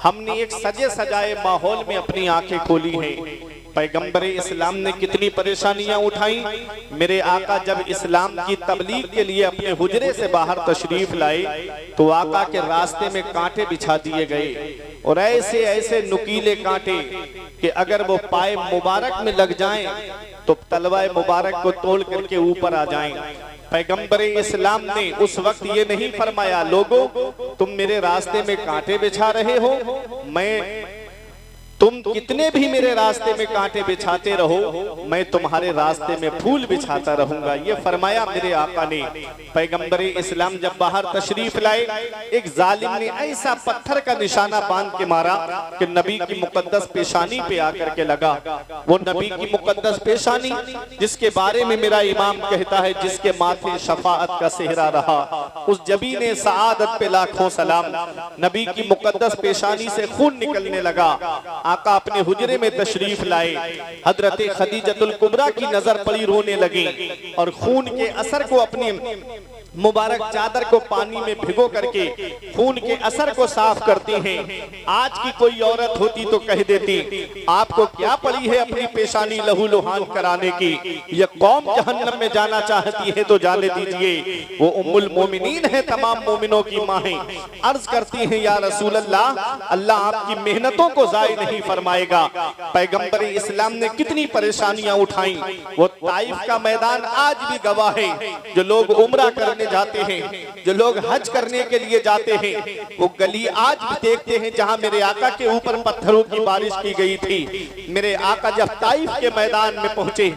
हमने एक सजे सजाए माहौल में अपनी आंखें खोली हैं। पैगंबर इस्लाम ने कितनी परेशानियां उठाई। मेरे आका जब इस्लाम की तबलीग के लिए अपने हुजरे से बाहर तशरीफ लाए तो आका के रास्ते में कांटे बिछा दिए गए, और ऐसे ऐसे नुकीले कांटे कि अगर वो पाए मुबारक में लग जाएं तो तलवाए मुबारक को तोड़ करके ऊपर आ जाएं। पैगंबर इस्लाम ने उस वक्त ये नहीं फरमाया, लोगों तुम मेरे रास्ते में कांटे बिछा रहे हो, तुम कितने भी मेरे रास्ते में कांटे बिछाते रहो, मैं तुम्हारे रास्ते में फूल बिछाता रहूंगा। ये फरमाया मेरे आका ने। पैगंबर इस्लाम जब बाहर तशरीफ लाए, एक जालिम ने ऐसा पत्थर का निशाना बांध के मारा कि नबी की मुकद्दस पेशानी पे आकर के लगा। वो नबी की मुकद्दस पेशानी जिसके बारे में मेरा इमाम कहता है, जिसके माथे शफाअत का सेहरा रहा, उस जबीने सआदत पे लाखों सलाम। नबी की मुकद्दस पेशानी से खून निकलने लगा। आका अपने हुजरे में तशरीफ लाए, हजरत खदीजतुल कुबरा की नजर पड़ी, रोने लगी और खून के असर को अपनी मुबारक चादर को पानी में भिगो करके खून के असर को साफ करती हैं। आज की कोई औरत होती तो कह देती, आपको क्या पड़ी है अपनी पेशानी लहू लुहान कराने की, ये कौम जहन्नम में जाना चाहती है तो जाने दीजिए। वो उम्मुल मोमिनीन है, तमाम मोमिनों की माँ है। अर्ज करती हैं, या रसूल अल्लाह, अल्लाह आपकी मेहनतों को जाय नहीं फरमाएगा। पैगंबर इस्लाम ने कितनी परेशानियां उठाई। वो ताइफ का मैदान आज भी गवाह है। जो लोग उम्रा करने जाते हैं, जो लोग हज करने के लिए जाते हैं, वो गली आज भी देखते हैं जहां मेरे आका के ऊपर पत्थरों की बारिश की गई थी। मेरे आका जब ताइफ के मैदान में पहुंचे,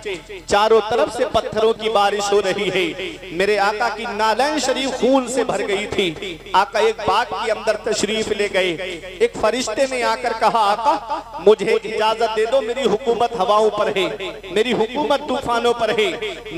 चारों तरफ से पत्थरों की बारिश हो रही है। मेरे आका की नालैन शरीफ खून से भर गई थी। आका एक बाग के अंदर तशरीफ ले गए। एक फरिश्ते ने आकर कहा, आका मुझे इजाजत दे दो, मेरी हुकूमत हवाओं पर है, मेरी हुकूमत तूफानों पर है,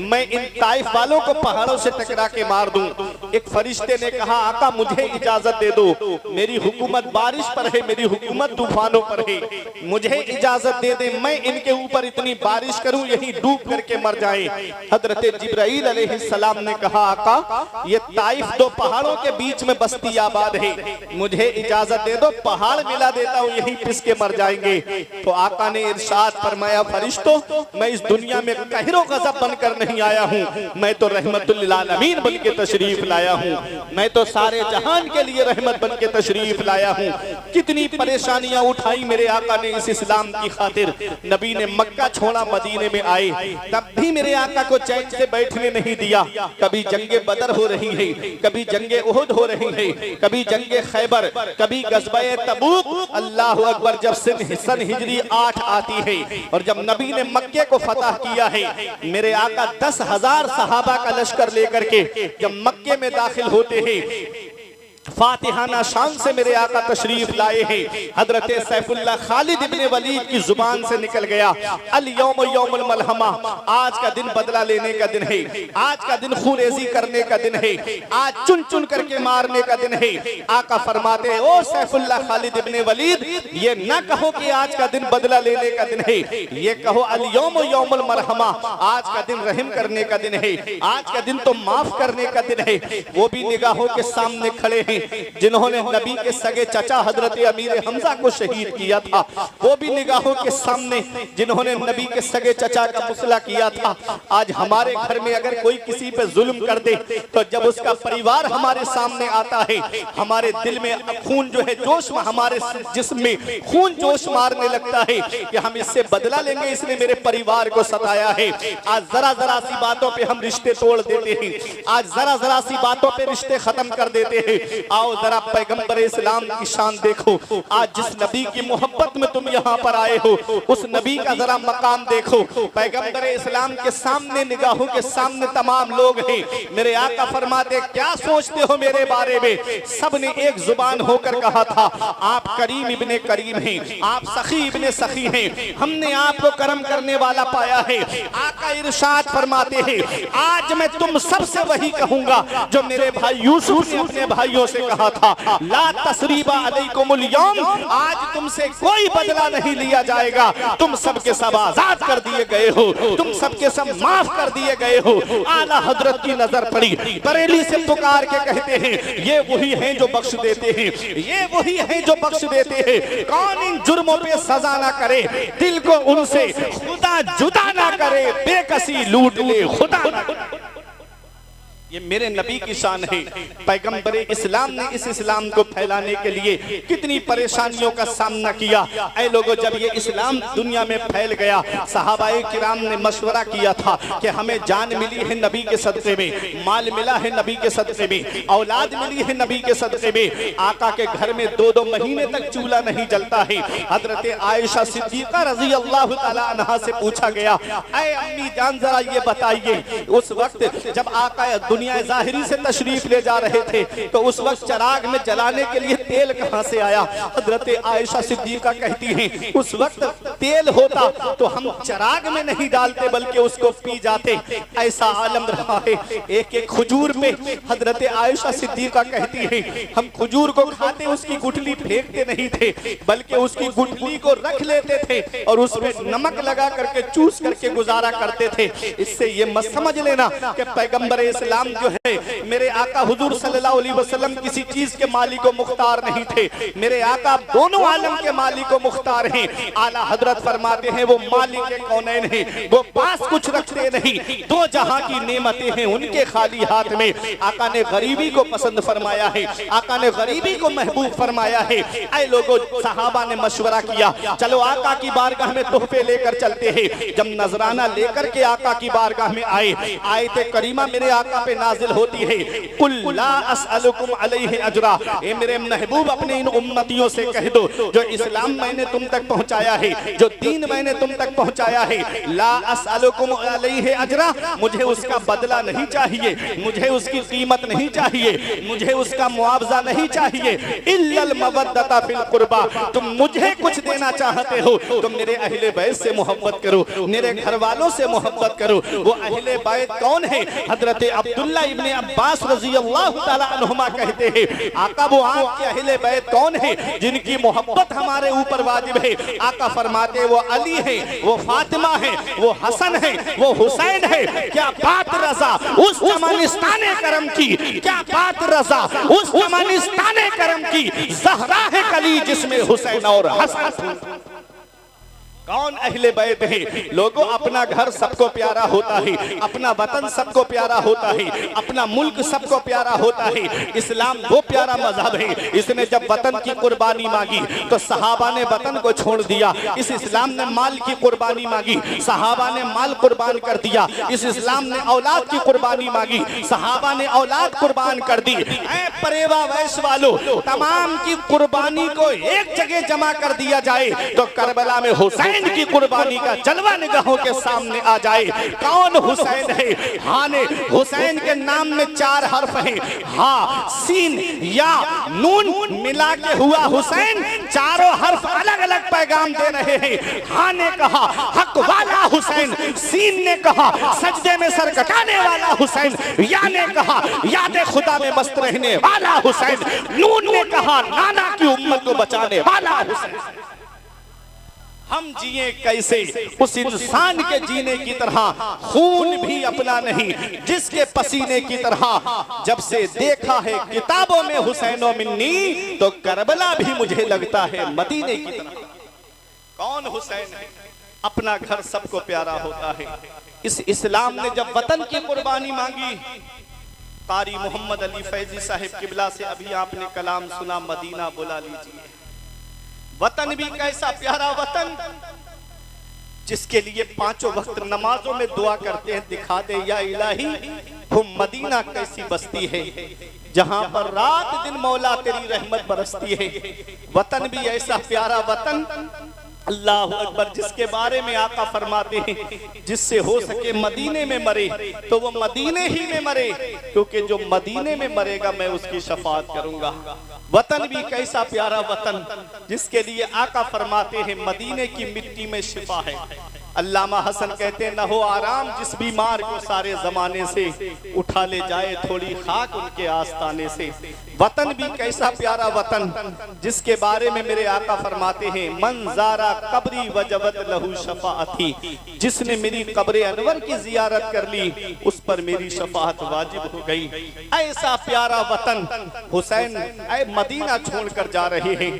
मैं इन ताइफ वालों को पहाड़ों से टकरा के मार दूं। एक फरिश्ते ने कहा, आका मुझे इजाजत दे दो, मेरी हुकूमत बारिश पर है, मेरी हुकूमत तूफानों पर है, मुझे इजाजत दे दे, मैं इनके ऊपर इतनी बारिश करूं यहीं डूब करके मर जाएं। हजरत जिब्राइल अलैहिस्सलाम ने कहा, आका ये ताइफ दो पहाड़ों के बीच में बस्ती आबाद है, मुझे इजाजत दे दो, पहाड़ मिला देता हूं, यहीं पिस के मर जाएंगे। तो आका ने इरशाद फरमाया, फरिश्तों मैं इस दुनिया में कहरो गजब बनकर नहीं आया हूं, मैं तो रहमतुल लिल आलमीन बन के तशरीफ लाया हूँ, मैं तो सारे जहान के लिए रहमत बन के तशरीफ लाया हूँ। कितनी परेशानियां उठाई मेरे आका ने इस इस्लाम की खातिर। नबी ने मक्का छोड़ा, मदीने में आए, तब भी मेरे आका को चैन से बैठने नहीं दिया। कभी जंगे बदर हो रही है, कभी जंगे उहुद हो रही है, कभी जंगे खैबर, कभी गज़वाए तबूक। अल्लाह अकबर। जब सन हिजरी 8 आती है और जब नबी ने मक्के को फतह किया है, मेरे आका 10,000 सहाबा का लश्कर लेकर के जब मक्के में दाखिल होते हैं, फातिहाना शान से मेरे आका तशरीफ लाए हैं। हजरत सैफुल्लाह खालिद इब्ने वलीद की जुबान से निकल गया, अल यौम यौमुल मलहमा, आज का दिन बदला लेने का दिन है, आज का दिन खूनेजी करने का दिन है, आज चुन चुन करके मारने का दिन है। आका फरमाते हैं, ओ सैफुल्लाह खालिद इब्ने वलीद, ये न कहो कि आज का दिन बदला लेने का दिन है, ये कहो अल यौम यौमुल मलहमा, आज का दिन रहम करने का दिन है, आज का दिन तो माफ करने का दिन है। वो भी निगाहों के सामने खड़े हैं जिन्होंने नबी के सगे चचा हजरत अमीर हमजा को शहीद किया था, वो भी निगाहों के सामने जिन्होंने नबी के सगे चचा का मुसला किया था। आज हमारे घर में अगर कोई किसी पे जुल्म कर दे तो जब उसका परिवार हमारे सामने आता है, हमारे दिल में खून जो है जोश, हमारे जिस्म में खून जोश मारने लगता है कि हम इससे बदला लेंगे, इसने मेरे परिवार को सताया है। आज जरा जरा सी बातों पे हम रिश्ते तोड़ देते हैं, आज जरा जरा सी बातों पे रिश्ते खत्म कर देते हैं। आओ जरा पैगंबर इस्लाम की शान देखो। आज जिस नबी की मोहब्बत में तुम यहाँ पर आए हो, उस नबी का जरा मकाम देखो। पैगंबर इस्लाम के सामने, निगाहों के सामने तमाम लोग हैं। मेरे आका फरमाते, क्या सोचते हो मेरे बारे में? सबने एक जुबान होकर कहा था, आप करीम इब्ने करीम हैं, आप सखी इब्ने सखी हैं, हमने आपको करम करने वाला पाया है। आका इरशाद फरमाते हैं, आज मैं तुम सबसे वही कहूंगा जो मेरे भाई यूसुफ ने अपने भाइयों से कहा था, ला तसरीबा अलैकुमुल यौम, आज तुमसे कोई बदला नहीं लिया जाएगा, तुम सबके सब आजाद कर दिए गए हो, तुम सबके सब माफ कर दिए गए हो। आला हजरत की नजर पड़ी, बरेली से पुकार के कहते हैं, ये वही हैं जो बख्श देते हैं, ये वही हैं जो बख्श देते हैं। कौन इन जुर्मों पे सजा ना करे, दिल को उनसे खुदा जुदा ना करे, बेकसी लूट ले खुदा ना करे। ये मेरे नबी की शान है। पैगंबर इस्लाम ने इस इस्लाम को फैलाने के लिए कितनी परेशानियों का सामना किया। ऐ लोगों, जब ये इस्लाम दुनिया में फैल गया, सहाबाए किराम ने मशवरा किया था कि हमें जान मिली है नबी के सदक़े में, माल मिला है नबी के सदक़े में, औलाद मिली है नबी के सदक़े में। आका के घर में 2-2 महीने तक चूल्हा नहीं जलता है। हजरत आयशा सिद्दीक़ा रज़ी अल्लाह तआला अन्हा से पूछा गया, ऐ अम्मी जान जरा ये बताइए, उस वक्त जब आका दुनिया ज़ाहिरी से तशरीफ ले जा रहे थे तो उस वक्त चराग में जलाने के लिए तेल कहां से आया? हजरत आयशा सिद्दीक़ा कहती हैं, उस वक्त तेल होता तो हम चराग में नहीं डालते बल्कि उसको पी जाते। ऐसा आलम रहा है। एक एक खजूर पे हजरत आयशा सिद्दीक़ा कहती हैं, हम खजूर को खाते उसकी गुठली फेंकते नहीं थे बल्कि उसकी गुठली को रख लेते थे और उसमें नमक लगा करके चूस करके गुजारा करते थे। इससे ये मत समझ लेना कि पैगंबर इस्लाम जो है, मेरे आका हुजूर सल्लल्लाहु अलैहि वसल्लम किसी चीज के मालिक व मुख्तार नहीं थे। मेरे आका दोनों आलम के मालिक व मुख्तार हैं। आला हजरत फरमाते हैं, वो मालिक कौनैन हैं, वो पास कुछ रखते नहीं, 2 जहां की नेमतें हैं उनके खाली हाथ में। आका ने गरीबी को पसंद फरमाया है, आका ने गरीबी को महबूब फरमाया है। ऐ लोगों, सहाबा ने मशवरा किया, चलो आका की बारगाह में तोहफे लेकर चलते हैं। जब नजराना लेकर के आका की बारगाह में आए, आयत करीमा मेरे आका पे नाजिल होती है, कुल ला असअलुकुम अलैहि अजरा, ए मेरे महबूब अपने इन उम्मतियों से कह दो, जो इस्लाम मैंने तुम तक पहुंचाया है, जो दीन मैंने तुम तक पहुंचाया है, ला असअलुकुम अलैहि अजरा, मुझे उसका बदला नहीं चाहिए, मुझे उसकी कीमत नहीं चाहिए, मुझे उसका मुआवजा नहीं चाहिए। इल्लल मवद्दता फिल कुर्बा, तुम मुझे कुछ देना चाहते हो तो मेरे अहले बैत से मोहब्बत करो, मेरे घर वालों से मोहब्बत करो। वो अहले बैत कौन है? हजरत अब्दुल्ला इब्ने अब्बास रज़ी अल्लाह तआला अन्हुमा कहते हैं, आका वो आपके अहले बैत कौन है जिनकी मोहब्बत हमारे ऊपर वाजिब है? आका फरमाते, वो अली है, वो फातिमा है, वो हसन है, वो हुसैन है। क्या बात रज़ा उस चमनिस्ताने करम की, क्या बात रज़ा उस चमनिस्ताने करम की, ज़हरा है कली जिसमें हुसैन और हसन। कौन अहले बैत है? लोगों, अपना घर सबको प्यारा होता है, अपना वतन सबको प्यारा होता है, अपना मुल्क सबको प्यारा होता है। इस्लाम वो प्यारा मजहब है, इसने जब वतन की कुर्बानी मांगी तो सहाबा ने वतन को छोड़ दिया। इस इस्लाम ने माल की कुर्बानी मांगी, सहाबा ने माल कुर्बान कर दिया। इस इस्लाम ने औलाद की कुर्बानी मांगी, सहाबा ने औलाद कुर्बान कर दी। ऐ परेवा वैश वालों, तमाम की कुर्बानी को एक जगह जमा कर दिया जाए तो करबला में हुसैन की कुर्बानी का जलवा निगाहों के सामने आ जाए। कौन हुसैन है? हाँ ने हुसैन के नाम में 4 हर्फ हैं, हा, सीन, या, नून मिला के हुआ हुसैन। चारों हर्फ अलग अलग पैगाम दे रहे हैं। हाँ ने कहा हक वाला हुसैन, सीन ने कहा सजदे में सर कटाने वाला हुसैन, या ने कहा याद खुदा में मस्त रहने वाला हुसैन, नून ने कहा नाना की उम्मत को बचाने वाला हुसैन। हम जिए कैसे उस इंसान के जीने की तरह, खून भी अपना नहीं जिसके पसीने की तरह। जब से देखा है किताबों में हुसैनो मिन्नी, तो करबला भी मुझे लगता है मदीने की तरह। कौन हुसैन है? अपना घर सबको प्यारा होता है। इस इस्लाम ने जब वतन की कुर्बानी मांगी, कारी मोहम्मद अली फैजी साहिब किबला से अभी आपने कलाम सुना, मदीना बुला लीजिए। वतन भी कैसा प्यारा वतन, जिसके लिए 5 वक्त नमाजों में दुआ करते हैं, दिखा दे या इलाही वो मदीना कैसी बस्ती है जहां पर रात दिन मौला तेरी रहमत बरसती है। वतन भी ऐसा प्यारा वतन, अल्लाह अकबर, जिसके बारे में आका फरमाते हैं जिससे हो सके मदीने में मरे तो वो मदीने ही में मरे, क्योंकि जो मदीने में मरेगा मैं उसकी शफाअत करूंगा। वतन भी कैसा प्यारा वतन, जिसके लिए आका फरमाते हैं मदीने की मिट्टी में शिफा है। अल्लामा हसन कहते न हो आराम जिस बीमार को सारे जमाने से, उठा ले जाए थोड़ी खाक उनके आस्ताने से। वतन भी कैसा प्यारा वतन जिसके बारे में मेरे आका फरमाते हैं, मंजारा कब्री वजबत लहू शफाअती, जिसने मेरी कब्र अनवर की जियारत कर ली उस पर मेरी शफाअत वाजिब हो गई। ऐसा प्यारा वतन हुसैन मदीना छोड़कर जा रहे हैं,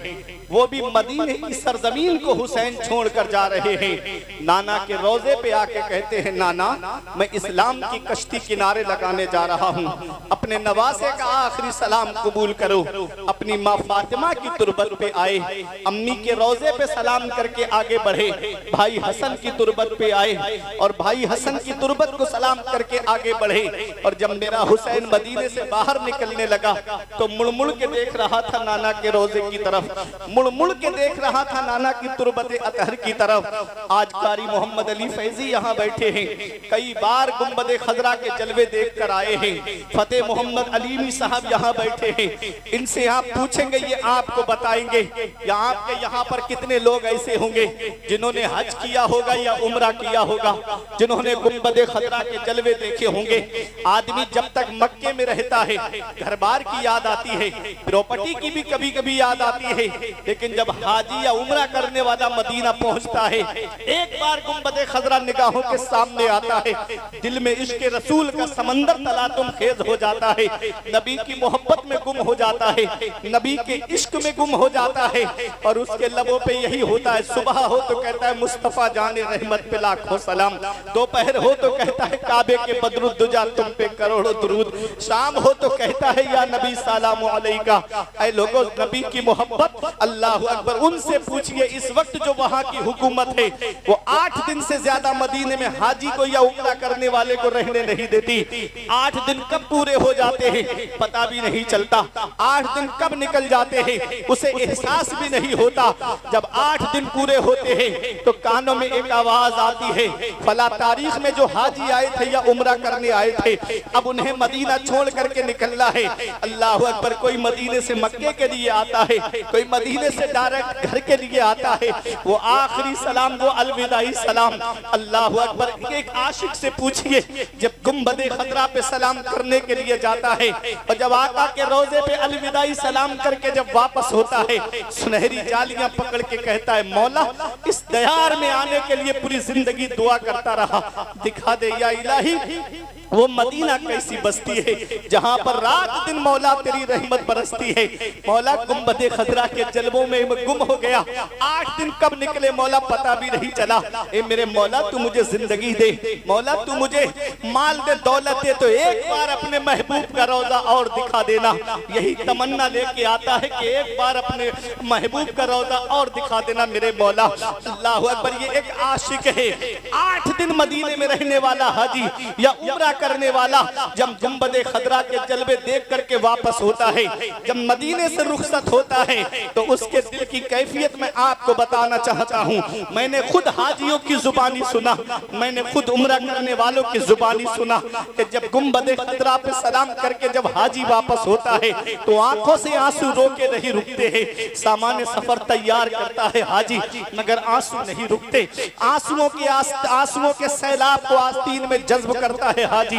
वो भी मदीने की सरजमीन को हुसैन छोड़कर जा रहे हैं। नाना के रोजे पे आके कहते हैं, नाना मैं इस्लाम की कश्ती किनारे लगाने जा रहा हूँ, अपने नवासे का आखिरी सलाम कबूल करो। अपनी माँ फातिमा की तुरबत पे आए, अम्मी के रोजे पे सलाम करके आगे बढ़े, भाई हसन की तुरबत पे आए और भाई हसन की तुरबत को सलाम करके आगे बढ़े। और जब मेरा हुसैन मदीने से बाहर निकलने लगा तो मुड़ मुड़ के देख रहा था नाना के रोजे की तरफ, मुड़ मुड़ के देख रहा था नाना की तुरबत अतहर की तरफ। आज कारी मोहम्मद अली फैजी यहाँ बैठे हैं, कई बार गुंबद खजरा के जलवे देख कर आए हैं। फतेह मोहम्मद अलीमी साहब यहाँ बैठे हैं, इनसे आप पूछेंगे ये आपको बताएंगे या आपके यहाँ पर कितने लोग ऐसे होंगे जिन्होंने हज किया होगा या उम्रा किया होगा, जिन्होंने गुंबद खजरा के जलवे देखे होंगे। आदमी जब तक मक्के में रहता है घर बार की याद आती है, प्रॉपर्टी की भी कभी कभी याद आती है, लेकिन जब हाजी या उम्रा करने वाला मदीना पहुंचता है, एक बार गुंबद खजरा निगाहों के सामने आता है, दिल में इश्क रसूल का समंदर तलातुम खेज हो जाता है, नबी की मोहब्बत में गुम हो जाता है, नबी के इश्क में गुम हो जाता है। और उसके लबों पे यही होता है, सुबह हो तो कहता है मुस्तफा जाने रहमत पे लाखों सलाम, दोपहर हो तो कहता है काबे के बदरुद्दुजा तुम पे करोड़ों दुरूद, शाम हो तो कहता है या नबी सलाम अलैका। ऐ लोगों, नबी की मोहब्बत, अल्लाह अकबर, उनसे पूछिए इस वक्त जो वहाँ की हुकूमत है वो 8 दिन से ज्यादा मदीने में हाजी को या उम्रा करने वाले को रहने नहीं देती। 8 दिन कब पूरे हो जाते हैं पता भी नहीं चलता, 8 दिन कब निकल जाते हैं उसे एहसास भी नहीं होता। जब 8 दिन पूरे होते हैं तो कानों में एक आवाज आती है, फला तारीख में जो हाजी आए थे या उम्रा करने आए थे अब उन्हें मदीना छोड़ करके निकलना है। अल्लाह अकबर, कोई मदीने से मक्के के लिए आता है, कोई मदीने से डायरेक्ट घर के लिए आता है, वो आखिरी सलाम, वो अलविदाई सलाम। अल्लाह अकबर, एक आशिक से पूछिए जब गुंबद खतरा पे सलाम करने के लिए जाता है और जब आका के रोजे पे अलविदाई सलाम करके जब वापस होता है, सुनहरी जालियां पकड़ के कहता है, मौला इस दयार में आने के लिए पूरी जिंदगी दुआ करता रहा, दिखा दे या इलाही वो मदीना कैसी बस्ती है जहाँ पर रात दिन मौला तेरी रहमत बरसती है। मौला गुंबद खजरा के जलवों में गुम हो गया, 8 दिन कब निकले मौला पता भी नहीं चला। ए मेरे मौला तू मुझे जिंदगी दे, मौला तू मुझे माल दे, दौलत दे, तो एक बार अपने महबूब का रोजा और दिखा देना। यही तमन्ना लेके आता है कि एक बार अपने महबूब का रोजा और दिखा देना मेरे मौला। अल्लाह अकबर, ये एक आशिक है, 8 दिन मदीने में रहने वाला हाजी या उम्रा करने वाला जब गुंबद खजरा के जलवे देख करके वापस होता है, जब मदीने से रुखसत होता है तो उसके दिल की कैफियत मैं आपको बताना चाहता हूँ। मैंने खुद हाजियों की जुबानी सुना, मैंने खुद उम्रा करने वालों की जुबानी सुना कि जब गुंबद खजरा पे सलाम करके जब हाजी वापस होता है तो आंखों से आंसू रोके नहीं रुकते हैं। सामान्य सफर तैयार करता है हाजी मगर आंसू नहीं रुकते, आंसुओं के सैलाब को आस्तीन में जज्ब करता है हाजी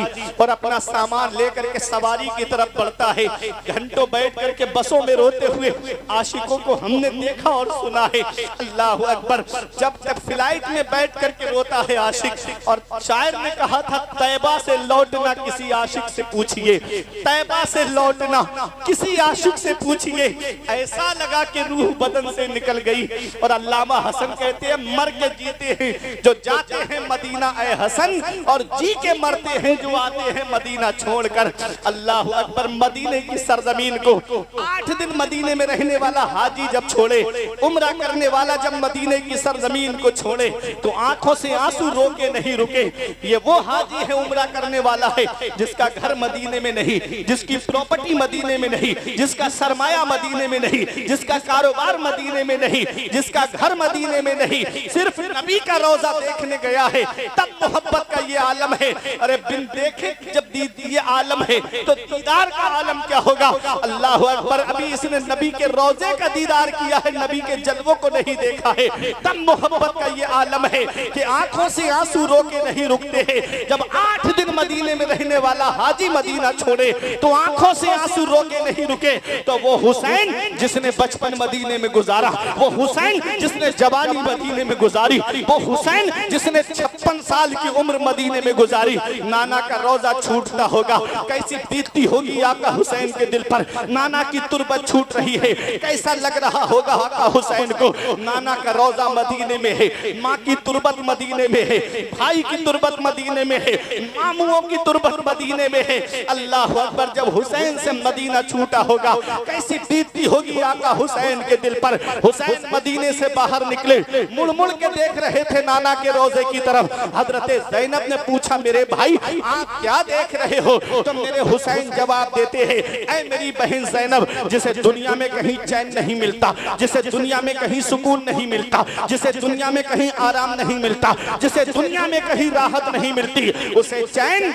और अपना सामान लेकर के सवारी की तरफ बढ़ता है। घंटों बैठ करके बसों में रोते हुए आशिकों को हमने देखा और सुना है। अल्लाह अकबर, जब तक फ्लाइट में बैठ करके रोता है आशिक, और शायर ने कहा था तैबा से लौटना किसी आशिक से पूछिए, तैबा से लौटना किसी आशिक से पूछिए, ऐसा लगा कि रूह बदन से निकल गई। और अल्लामा हसन कहते हैं मर के जीते हैं जो जाते हैं मदीना ए हसन, और जी के मरते हैं जो आते हैं मदीना छोड़कर। अल्लाह अकबर, मदीने की सरजमीन को 8 दिन मदीने में रहने वाला हाजी जब छोड़े, उम्रा करने वाला जब मदीने की सरजमीन को छोड़े तो आंखों से आंसू रोके नहीं रुके। ये वो हाजी है, उम्रा करने वाला है जिसका घर मदीने में नहीं, जिसकी प्रॉपर्टी मदीने में नहीं, जिसका सरमाया मदीने में नहीं, जिसका कारोबार मदीने में नहीं, जिसका घर मदीने में नहीं, सिर्फ नबी का रोजा देखने गया है, तब मोहब्बत का ये आलम है। अरे बिन लेकिन देखे जब ये आलम है तो दीदार का आलम क्या होगा। अल्लाह अकबर। अभी इसने नबी के रोजे का दीदार किया है, नबी के जलवों को नहीं देखा है। तब मोहब्बत का ये आलम है कि आंखों से आंसू रोके नहीं रुकते हैं। जब 8 दिन मदीने में रहने वाला हाजी मदीना छोड़े तो आंखों से आंसू रोके नहीं रुके। तो वो हुसैन जिसने बचपन मदीने में गुजारा, वो हुसैन जिसने जवानी मदीने में गुजारी, वो हुसैन जिसने 56 साल की उम्र मदीने में गुजारी, नाना का रोजा छूटता होगा, कैसी बीतती होगी आका हुसैन के दिल पर। नाना की तुरबत छूट रही है, कैसा लग रहा होगा आका हुसैन को। नाना का रोजा मदीने में है, माँ की तुरबत मदीने में है, भाई की तुरबत मदीने में है, मामुओं की तुरबत मदीने में है। अल्लाह अकबर। जब हुसैन से मदीना छूटा होगा, कैसी बीतती होगी आका हुसैन के दिल पर। हुसैन मदीने से बाहर निकले, मुड़ मुड़ के देख रहे थे नाना के रोजे की तरफ। हजरत ज़ैनब ने पूछा, मेरे भाई आप क्या देख रहे हो। तो मेरे हुसैन जवाब देते हैं, ऐ मेरी बहन ज़ैनब, जिसे दुनिया में कहीं चैन नहीं मिलता, जिसे दुनिया में कहीं सुकून नहीं मिलता, जिसे दुनिया में कहीं आराम नहीं मिलता, जिसे दुनिया में कहीं राहत नहीं मिलती, उसे चैन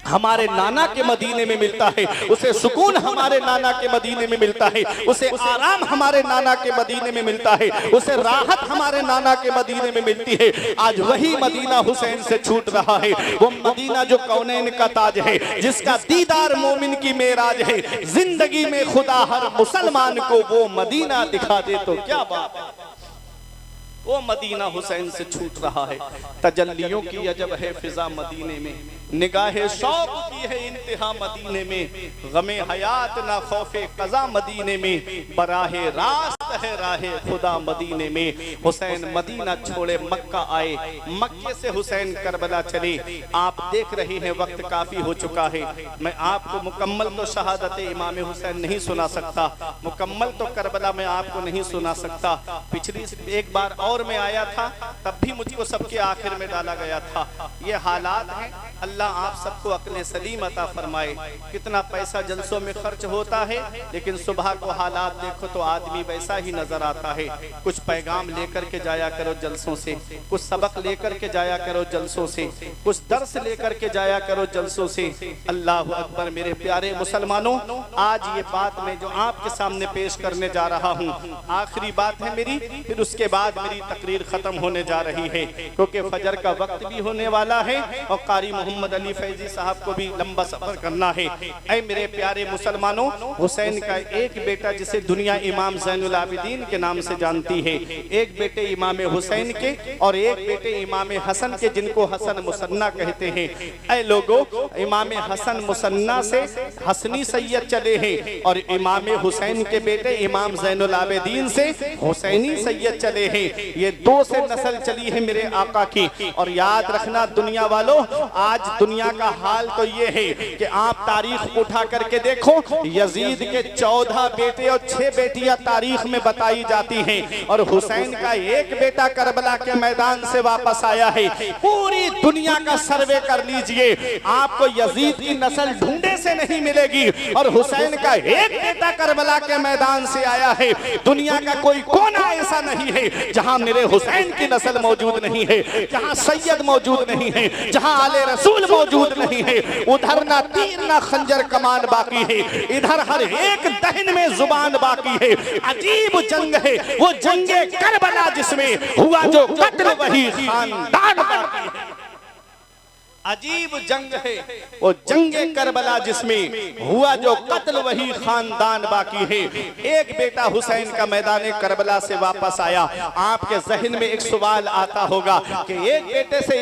हमारे नाना के मदीने में मिलता है, उसे सुकून हमारे नाना के मदीने में मिलता है, उसे आराम हमारे नाना के मदीने में मिलता है, उसे राहत हमारे नाना के मदीने में मिलती है। आज वही मदीना हुसैन से छूट रहा है, वो मदीना जो कौनैन का ताज है, जिसका दीदार मोमिन की मेराज है। जिंदगी में खुदा हर मुसलमान को वो मदीना दिखा दे तो क्या बात है। वो मदीना हुसैन से छूट रहा है। तजल्लियों की अजब है फिजा मदीने में, निगाहे शौक की है इंतहा मदीने में। गमे हयात ना खौफे कज़ा मदीने में, बराहे रास्त है राहे खुदा मदीने में। हुसैन मदीना छोड़े मक्का आए, मक्के से हुसैन करबला चले। आप देख रहे हैं वक्त काफी हो चुका है। मैं आपको मुकम्मल तो शहादत इमाम हुसैन नहीं सुना सकता, मुकम्मल तो करबला मैं आपको नहीं सुना सकता। पिछली एक बार और में आया था, तब भी मुझको सबके आखिर में डाला गया था। ये हालात हैं। अल्लाह आप सबको अक्ल सलीम अता फरमाए। कितना पैसा जलसों में खर्च होता है, लेकिन सुबह को हालात देखो तो आदमी वैसा ही नजर आता है। कुछ पैगाम लेकर के जाया करो जलसों से, कुछ सबक लेकर के जाया करो जलसों से, कुछ दर्स लेकर के जाया करो जलसों से। अल्लाह अकबर। मेरे प्यारे मुसलमानों, आज ये बात मैं जो आपके सामने पेश करने जा रहा हूँ, आखिरी बात है मेरी, फिर उसके बाद मेरी तकरीर खत्म होने जा रही है, क्योंकि फजर का वक्त भी होने वाला है और कारी मोहम्मद अली फैजी साहब को भी लंबा सफर करना है। ऐ मेरे प्यारे मुसलमानों, हुसैन का एक बेटा जिसे दुनिया इमाम ज़ैनुल आबिदीन के नाम से जानती है, एक बेटे इमाम हुसैन के और एक बेटे इमाम हसन के, जिनको हसन मुसन्ना कहते हैं। ऐ लोगों, इमाम हसन मुसन्ना से हसनी सैयद चले हैं और इमाम हुसैन के बेटे इमाम ज़ैनुल आबिदीन से हुसैनी सैयद चले हैं। ये दो से नस्ल चली है मेरे आका की। और याद रखना दुनिया वालों, आज दुनिया का हाल तो ये है कि आप तारीख उठा करके देखो, यजीद के 14 बेटे और 6 बेटियां तारीख में बताई जाती हैं, और हुसैन का एक बेटा करबला के मैदान से वापस आया है। पूरी दुनिया का सर्वे कर लीजिए, आपको यजीद की नस्ल ढूंढे से नहीं मिलेगी, और हुसैन का एक बेटा करबला के मैदान से आया है। दुनिया का कोई कोना ऐसा नहीं है जहां मेरे हुसैन की नस्ल मौजूद नहीं है, जहां सैयद मौजूद नहीं है, जहां आले रसूल मौजूद नहीं है। उधर ना तीर ना खंजर कमान बाकी है, इधर हर एक दहन में जुबान बाकी है। अजीब जंग है वो जंगे करबला, जिसमें हुआ जो कत्ल वही खानदान बाकी है। अजीब जंग है वो जंगे करबला, जिसमें हुआ जो कत्ल वही खानदान बाकी है। एक बेटा हुसैन का मैदान करबला से वापस आया। आपके जहन में एक सवाल आता होगा कि एक बेटे से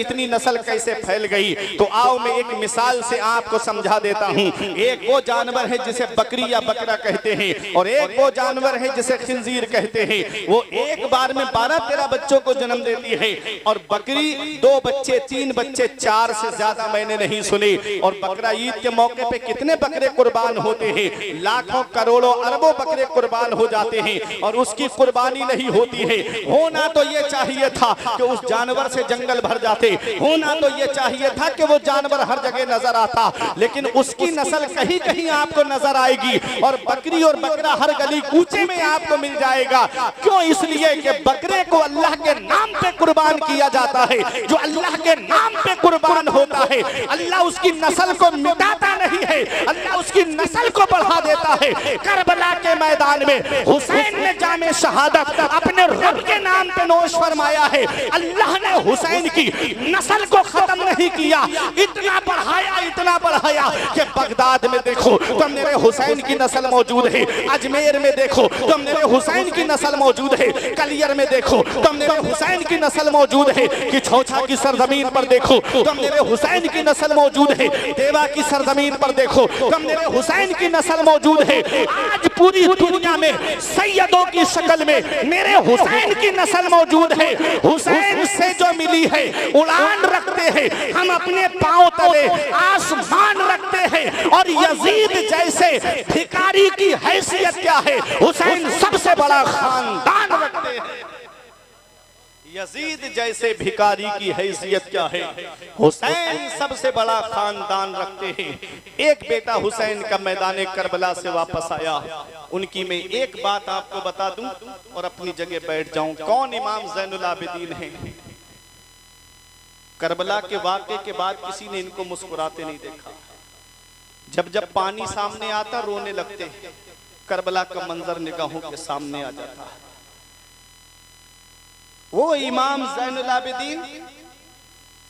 इतनी नस्ल कैसे फैल गई। तो आओ मैं एक मिसाल से आपको समझा देता हूँ। एक वो जानवर है जिसे बकरी या बकरा कहते हैं, और एक वो जानवर है जिसे खिंजीर कहते हैं। वो एक बार में 12-13 बच्चों को जन्म देती है, और बकरी 2 बच्चे 3 बच्चे 4 से ज्यादा मैंने नहीं सुनी। और बकरा ईद के मौके पे कितने बकरे कुर्बान होते हैं, लाखों करोड़ों अरबों बकरे कुर्बान हो जाते हैं, और उसकी कुर्बानी नहीं होती है। होना तो ये चाहिए था कि उस जानवर से जंगल भर जाते, होना तो ये चाहिए था कि वो जानवर हर जगह नजर आता, लेकिन उसकी नस्ल कहीं कहीं आपको नजर आएगी, और बकरी और बकरा हर गली कूचे में आपको मिल जाएगा। क्यों? इसलिए कि बकरे को अल्लाह के नाम पे कुर्बान किया जाता है। जो अल्लाह के नाम पे कुर्बान होता है अल्लाह उसकी नस्ल को मिटाता नहीं है, अल्लाह उसकी नस्ल को बढ़ा देता है। करबला के मैदान में हुसैन ने जामे शहादत अपने रब के नाम पे नोश फरमाया है। अल्लाह ने हुसैन की नस्ल को खत्म नहीं किया, इतना बढ़ाया कि बगदाद में देखो तो मेरे हुसैन की नस्ल मौजूद है, अजमेर में देखो तो मेरे हुसैन की नस्ल मौजूद है, कलियर में देखो तो मेरे हुसैन की नस्ल मौजूद है, कि छौछा की सरजमीन पर देखो तो मेरे हुसैन की नस्ल मौजूद है, देवा की सरजमीन पर देखो तो मेरे हुसैन की नस्ल मौजूद है। आज पूरी दुनिया में सैयदों की शक्ल में मेरे हुसैन की नस्ल मौजूद है। हुसैन से जो मिली है उड़ान रखते हैं, हम अपने पांव तले आसमान रखते हैं। और यजीद जैसे भिखारी की हैसियत क्या है, हुसैन सबसे बड़ा खानदान रखते हैं। यजीद जैसे भिखारी की हैसियत क्या है, हुसैन सबसे बड़ा खानदान रखते हैं। एक बेटा हुसैन का मैदान करबला से वापस आया, उनकी मैं एक बात आपको बता दूं और अपनी जगह बैठ जाऊं। कौन इमाम ज़ैनुल आबिदीन हैं? करबला के वाक़े के बाद किसी ने इनको मुस्कुराते नहीं देखा। जब पानी सामने आता रोने लगते, करबला का मंजर निगाहों के सामने आ जाता। वो इमाम ज़ैनुल आबिदीन,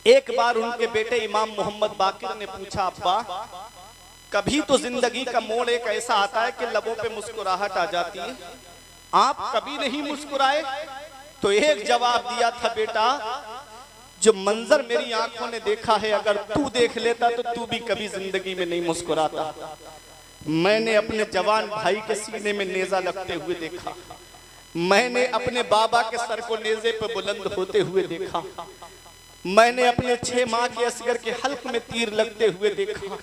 एक बार उनके बेटे इमाम मोहम्मद बाकिर ने पूछा, अब्बा कभी तो जिंदगी का मोड़ एक ऐसा आता है कि लबों पे मुस्कुराहट आ जाती है, आप कभी नहीं मुस्कुराए? तो एक जवाब दिया था, बेटा जो मंजर मेरी आंखों ने देखा है अगर तू देख लेता तो तू भी कभी जिंदगी में नहीं मुस्कुराता। मैंने अपने जवान भाई के सीने में नेजा लगते हुए देखा, मैंने अपने बाबा के सर को नेजे पे बुलंद होते हुए देखा, मैंने अपने 6 माह के असगर के हल्क में तीर लगते हुए देखा।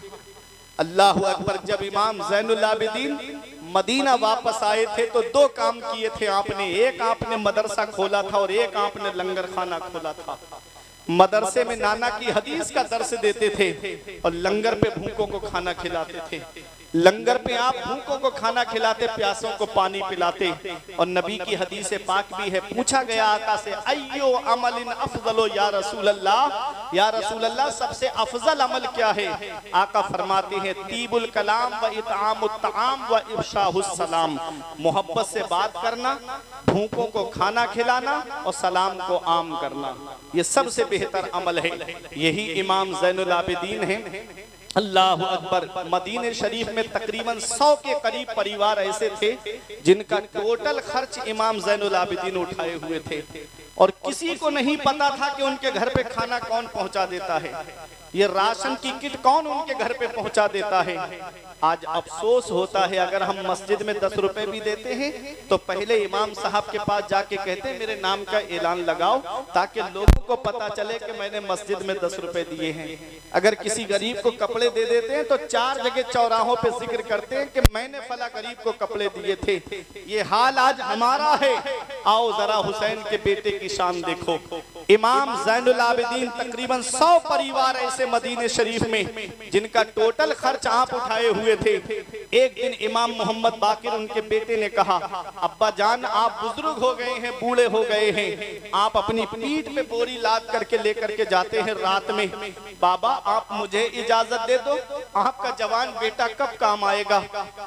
अल्लाह अकबर। जब इमाम ज़ैनुल आबिदीन मदीना वापस आए थे तो 2 काम किए थे आपने, एक आपने मदरसा खोला था और एक आपने लंगर खाना खोला था। मदरसे में नाना की हदीस का दर्स देते थे और लंगर पे भूखों को खाना खिलाते थे। लंगर पे आप भूखों को खाना खिलाते, प्यासों को पानी पिलाते। और नबी की हदीस पाक भी है, पूछा गया आका से, अय्यो अमलिन अफजलो या रसूल अल्लाह, या रसूल अल्लाह सबसे अफजल अमल क्या है? आका फरमाते हैं, तीबुल कलाम व इतआमुत तआम व इफ्शाहुस सलाम, मोहब्बत से बात करना, भूखों को खाना खिलाना और सलाम को आम करना, ये सबसे बेहतर अमल है। यही इमाम ज़ैनुल आबिदीन हैं। अल्लाह अकबर। मदीने शरीफ में तकरीबन 100 के करीब परिवार ऐसे थे जिनका टोटल खर्च इमाम ज़ैनुल आबिदीन उठाए हुए थे और किसी को नहीं पता था कि उनके घर पे खाना कौन पहुंचा देता है, ये राशन की किट कौन उनके घर पे पहुंचा देता है। आज अफसोस होता है, अगर हम मस्जिद में 10 रुपए भी देते हैं तो पहले इमाम साहब के पास जाके कहते हैं मेरे नाम का ऐलान लगाओ ताकि लोगों को पता चले कि मैंने मस्जिद में 10 रुपए दिए हैं। अगर किसी गरीब को कपड़े दे देते हैं तो 4 जगह चौराहों पे जिक्र करते हैं कि मैंने फला गरीब को कपड़े दिए थे। ये हाल आज हमारा है। आओ जरा हुसैन के बेटे की शान देखो। इमाम ज़ैनुल आबिदीन तकरीबन 100 परिवार ऐसे मदीने शरीफ में जिनका टोटल खर्च आप उठाए हुए थे। एक दिन इमाम मोहम्मद बाकिर उनके बेटे ने कहा, अब्बा जान आप बुजुर्ग हो गए हैं, बूढ़े हो गए हैं, आप अपनी पीठ पे बोरी लाद करके लेकर के जाते हैं रात में, बाबा आप मुझे इजाजत दे दो, आपका जवान बेटा कब काम आएगा,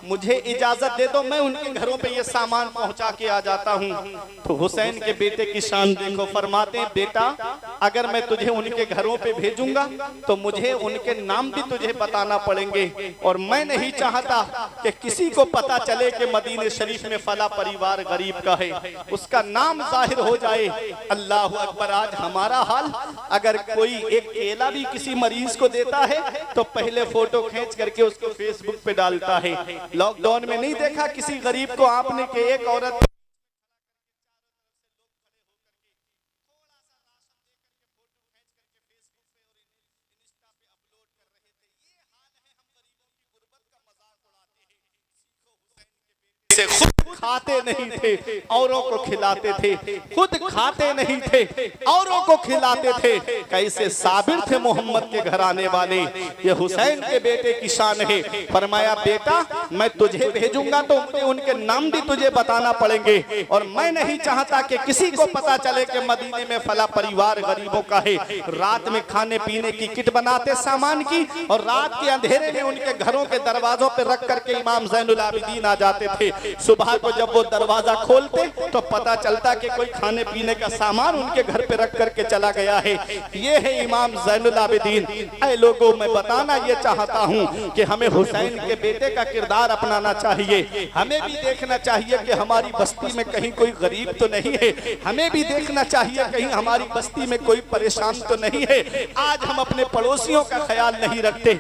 मुझे इजाजत दे दो, मैं उनके घरों पे ये सामान पहुंचा के आ जाता हूँ। तो हुसैन के बेटे की शान देखो, फरमाते हैं बेटा अगर मैं तुझे उनके घरों पे भेजूंगा तो मुझे उनके नाम भी तुझे बताना पड़ेंगे और मैं नहीं चाहता कि किसी को पता चले कि मदीने शरीफ में फला परिवार गरीब का है, उसका नाम जाहिर हो जाए। अल्लाह अकबर। आज हमारा हाल, अगर कोई एक केला भी किसी मरीज को देता है तो पहले फोटो खींच करके उसको फेसबुक पे डालता है। लॉकडाउन में नहीं देखा किसी गरीब को आपने कि एक औरत से खुद खाते नहीं थे, औरों को खिलाते थे, खुद खाते नहीं थे, औरों को खिलाते थे। कैसे साबिर थे मोहम्मद के घर आने वाले। ये हुसैन के बेटे की शान है। फरमाया बेटा मैं तुझे भेजूंगा तो उनके नाम भी तुझे बताना पड़ेंगे, और मैं नहीं चाहता कि किसी को पता चले कि मदीने में फला परिवार गरीबों का है। रात में खाने पीने की किट बनाते सामान की, और रात के अंधेरे में उनके घरों के दरवाजों पे रख करके इमाम ज़ैनुल आबिदीन आ जाते थे। सुबह को जब वो दरवाजा खोलते तो पता चलता कि कोई खाने पीने का सामान उनके घर पे रख करके चला गया है। ये है इमाम ज़ैनुल आबिदीन। ऐ लोगों, मैं बताना ये चाहता हूँ कि हमें हुसैन के बेटे का किरदार अपनाना चाहिए। हमें भी देखना चाहिए कि हमारी बस्ती में कहीं कोई गरीब तो नहीं है। हमें भी देखना चाहिए कहीं हमारी बस्ती में कोई परेशान तो नहीं है। आज हम अपने पड़ोसियों का ख्याल नहीं रखते,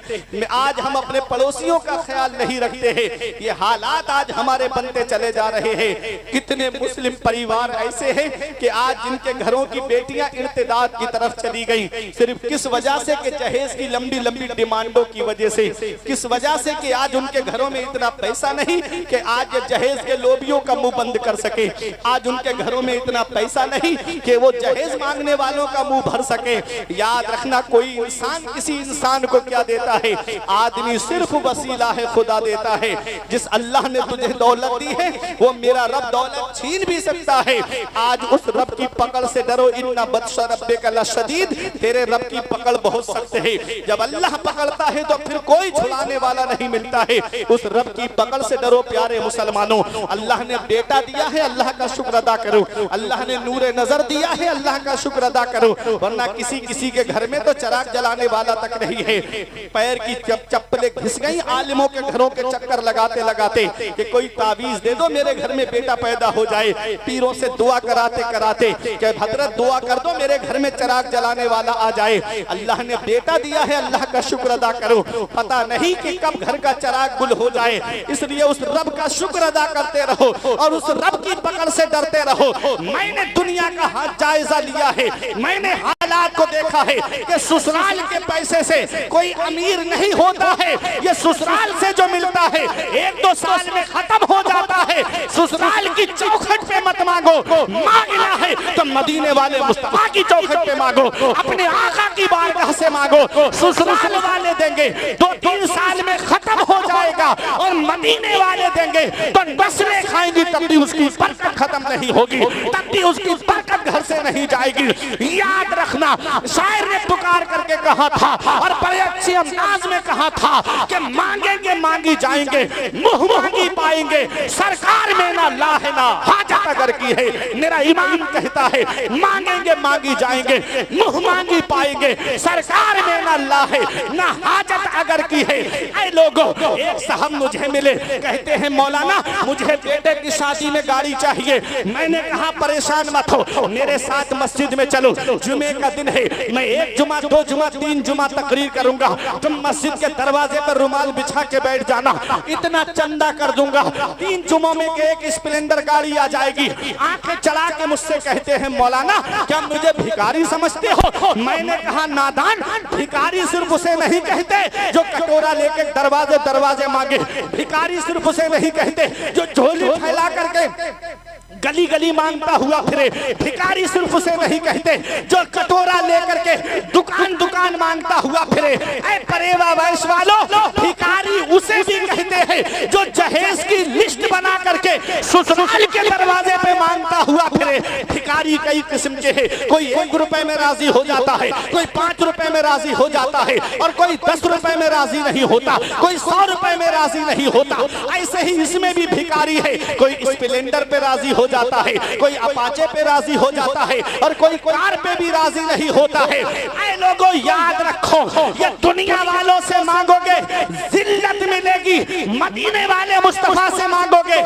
आज हम अपने पड़ोसियों का ख्याल नहीं रखते हैं। ये हालात आज हमारे बनते चले जा रहे हैं। कितने मुस्लिम परिवार ऐसे हैं कि आज जिनके घरों की बेटियां इर्तिदाद की तरफ चली गई, सिर्फ किस वजह से कि जहेज की लंबी लंबी डिमांडों की वजह से, किस वजह से कि आज उनके घरों में इतना पैसा नहीं कि आज जहेज के लोबियों का मुंह बंद कर सके। आज उनके घरों में इतना पैसा नहीं कि वो जहेज मांगने वालों का मुंह भर सके। याद रखना, कोई इंसान किसी इंसान को क्या देता है? आदमी सिर्फ वसीला है, खुदा देता है। जिस अल्लाह ने तुझे दौलत दी है वो मेरा रब दौलत छीन भी सकता है। आज उस रब की पकड़ से डरो, इन्ना बत्शा रब्बिका लशदीद। तेरे रब की पकड़ बहुत सख्त है। जब अल्लाह पकड़ता है तो फिर कोई छुड़ाने वाला नहीं मिलता है। उस रब की पकड़ से डरो प्यारे मुसलमानों। अल्लाह ने बेटा दिया है, अल्लाह का शुक्र अदा करो। अल्लाह ने नूरे नजर दिया है, अल्लाह का शुक्र अदा करो। वरना किसी किसी के घर में तो चिराग जलाने वाला तक नहीं है। पैर की चप्पलें घिस गई आलिमों के घरों के चक्कर लगाते लगाते कि कोई तावीज दे दो मेरे घर में बेटा पैदा हो जाए। पीरों से दुआ कराते कराते कि हजरत दुआ कर दो मेरे घर में चिराग जलाने वाला आ जाए। अल्लाह ने बेटा दिया है, अल्लाह का शुक्र अदा करो। पता नहीं कि कब घर का चिराग गुल हो जाए, इसलिए उस रब का शुक्र अदा करते रहो और उस रब की पकड़ से डरते रहो। मैंने दुनिया का हाथ जायजा लिया है, मैंने हालात को देखा है कि ससुराल के पैसे से कोई अमीर नहीं होता है। ये ससुराल से जो मिलता है 1-2 साल में खत्म हो जाता है। ससुराल की चौखट पे मत मांगो, मांगना है तो मदीने वाले मुस्तफा की चौखट पे मांगो, अपने आका की बारगाह से मांगो। ससुराल वाले देंगे 2-3 साल में खत्म हो जाएगा, और मदीने वाले देंगे तो नस्लें खाएंगी, तब भी उसकी बरकत खत्म नहीं होगी, तब भी उसकी बरकत घर से नहीं जाएगी। याद रखना, शायर ने पुकार करके कहा था और बड़े अच्छे अंदाज में कहा था कि मांगेंगे मांगी जाएंगे, मुंह मांगी पाएंगे, सरकार में ना लाहे ना हाजत अगर की है। मेरा ईमान कहता है मांगेंगे मांगी जाएंगे, मुंह मांगी पाएंगे, सरकार में ना लाहे ना हाजत अगर की है। ऐ लोगों, एक साहब मुझे मिले, कहते हैं मौलाना मुझे बेटे की शादी में गाड़ी चाहिए। मैंने कहा परेशान मत हो, मेरे साथ मस्जिद में चलो, जुमे का दिन है, मैं 1 जुमा 2 जुमा 3 जुमा तकरीर करूंगा, तुम मस्जिद के दरवाजे पर रुमाल बिछा के बैठ जाना, इतना चंदा कर दूंगा। 3 जुमों में के एक स्प्लेंडर गाड़ी आ जाएगी। आंखें चढ़ा के मुझसे कहते हैं मौलाना क्या मुझे भिखारी समझते हो? मैंने कहा नादान, भिखारी सिर्फ उसे नहीं कहते जो कटोरा लेके दरवाजे दरवाजे मांगे, भिखारी सिर्फ उसे नहीं कहते जो झोली फैला करके गली गली मांगता हुआ फिरे, भिखारी सिर्फ उसे नहीं कहते जो कटोरा लेकर के दुकान दुकान मांगता हुआ फिरे। ऐ परेवा वैश वालों, भिखारी उसे भी कहते हैं जो जहेज की लिस्ट बना करके ससुराल के दरवाजे पे मांगता हुआ फिरे। भिखारी कई किस्म के हैं, कोई 1 रुपए में राजी हो जाता है, कोई 5 रुपए में राजी हो जाता है, और कोई 10 रुपए में राजी नहीं होता, कोई 100 रुपए में राजी नहीं होता। ऐसे ही इसमें भी भिखारी है, कोई स्प्लेंडर पे राजी हो जाता है, कोई अपाचे पे राजी हो जाता है, और कोई कार पे भी राजी नहीं होता है। ऐ लोगों याद रखो, ये दुनिया वालों से मांगोगे जिल्लत मिलेगी, मदीने वाले मुस्तफा से मांगोगे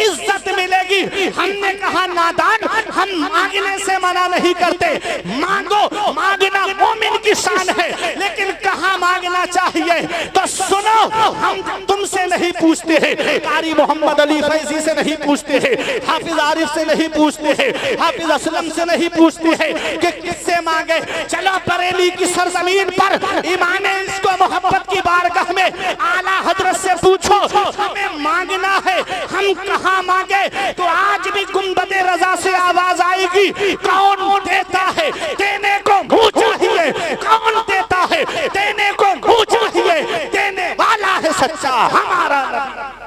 इज्जत मिलेगी। हमने कहा नादान, हम मांगने से मना नहीं करते, मांगो, मांगना मोमिन की की शान है, लेकिन कहाँ मांगना चाहिए? तो सुनो, हम तुमसे नहीं पूछते हैं, कारी मोहम्मद अली फैजी से नहीं पूछते हैं, हाफिज आरिफ से नहीं पूछते हैं, हाफिज असलम से नहीं पूछते हैं कि किससे मांगे। चलो बरेली की सरजमीन पर ईमान इसको मोहब्बत की बारगाह में आला हजरत से पूछो, हमें मांगना है, हम कहाँ मांगे? तो आज भी गुंबदे रजा से आवाज आएगी, कौन देता है? देने को मुंह चाहिए। कौन देता है? देने को मुंह चाहिए। देने वाला है सच्चा हमारा नबी,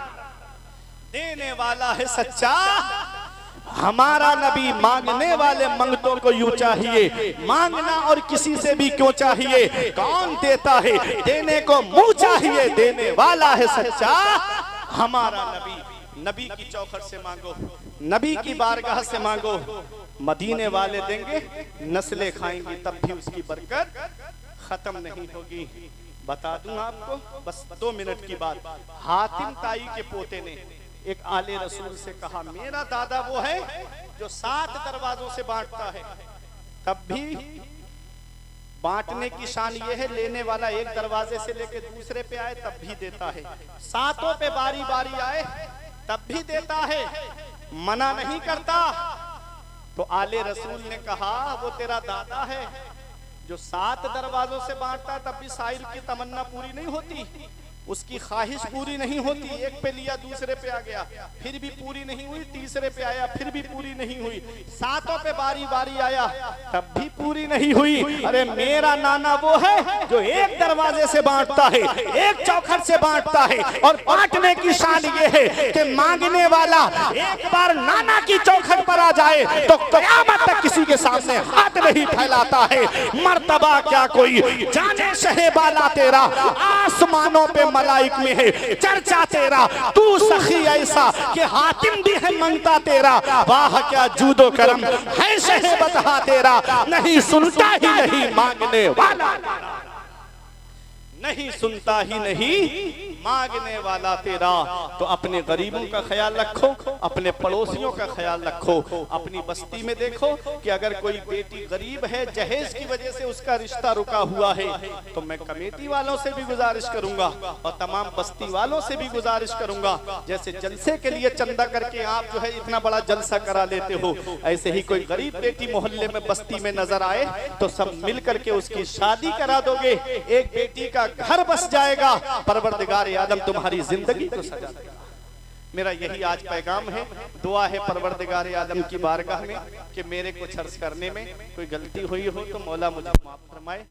देने वाला है सच्चा हमारा नबी। मांगने वाले मंगतों को यूं चाहिए, मांगना और किसी से भी क्यों चाहिए? कौन देता है? देने को मुंह चाहिए। देने वाला है सच्चा हमारा नबी। नबी की चौखट से मांगो, नबी की बारगाह से मांगो, मदीने वाले देंगे, नस्लें खाएंगी, तब भी उसकी बरकत खत्म नहीं होगी। बता दूं आपको, बस 2 मिनट की बात। हातिम ताई के पोते ने एक आले रसूल से कहा, मेरा दादा वो है जो 7 दरवाजों से बांटता है। तब भी बांटने की शान ये है, लेने वाला एक दरवाजे से लेके दूसरे पे आए तब भी देता है, 7 पे बारी बारी आए तब भी देता है, मना नहीं करता। तो आले रसूल ने कहा, वो तेरा दादा है जो 7 दरवाजों से बांटता है, तब भी साहिल की तमन्ना पूरी नहीं होती, उसकी ख्वाहिश पूरी नहीं होती। एक पे लिया, दूसरे पे आ गया, फिर भी पूरी नहीं हुई, तीसरे पे आया, फिर भी पूरी नहीं हुई, 7 पे बारी बारी आया, तब भी पूरी नहीं हुई। अरे मेरा नाना वो है जो एक दरवाजे से बांटता है, एक चौखट से बांटता है। और बांटने की शान ये है कि मांगने वाला एक बार नाना की चौखट पर आ जाए तो कयामत तक किसी के सामने हाथ नहीं फैलाता है। मर्तबा क्या कोई जाने शहे बाला तेरा, आसमानों पे मलाइक में है चर्चा तेरा, तू सखी ऐसा कि हातिम भी है मंगता तेरा। वाह क्या जूदो करम है शहे बता तेरा, नहीं सुनता ही नहीं मांगने वाला, नहीं सुनता ही नहीं मांगने वाला तेरा। तो अपने गरीबों का ख्याल रखो, अपने पड़ोसियों का ख्याल रखो। अपनी बस्ती में देखो कि अगर कोई बेटी गरीब है, जहेज की वजह से उसका रिश्ता रुका हुआ है, तो मैं कमेटी वालों से भी गुजारिश करूंगा और तमाम बस्ती वालों से भी गुजारिश करूंगा, जैसे जलसे के लिए चंदा करके आप जो है इतना बड़ा जलसा करा लेते हो, ऐसे ही कोई गरीब बेटी मोहल्ले में बस्ती में नजर आए तो सब मिल करके उसकी शादी करा दोगे, एक बेटी का घर बस जाएगा, परवरदिगार आदम तुम्हारी जिंदगी को सजा देगा। मेरा यही आज पैगाम है। दुआ है परवरदिगार आदम की बारगाह में कि मेरे कुछ अर्ज करने में कोई गलती हुई हो तो मौला मुझे माफ फरमाए।